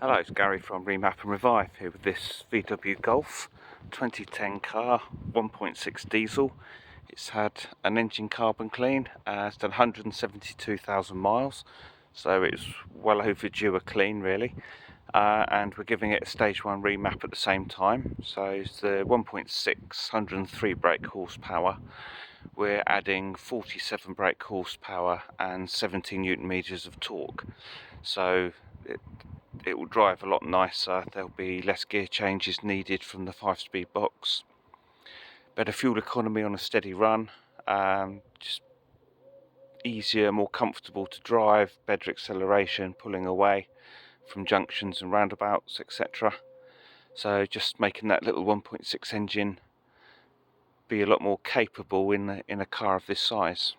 Hello, it's Gary from Remap and Revive here with this VW Golf 2010 car, 1.6 diesel. It's had an engine carbon clean, it's done 172,000 miles, so it's well overdue a clean really. And we're giving it a stage 1 remap at the same time. So it's the 1.6 103 brake horsepower. We're adding 47 brake horsepower and 17 newton meters of torque. So it will drive a lot nicer. There'll be less gear changes needed from the 5-speed box. Better fuel economy on a steady run. Just easier, more comfortable to drive. Better acceleration, pulling away from junctions and roundabouts, etc. So just making that little 1.6 engine be a lot more capable in a car of this size.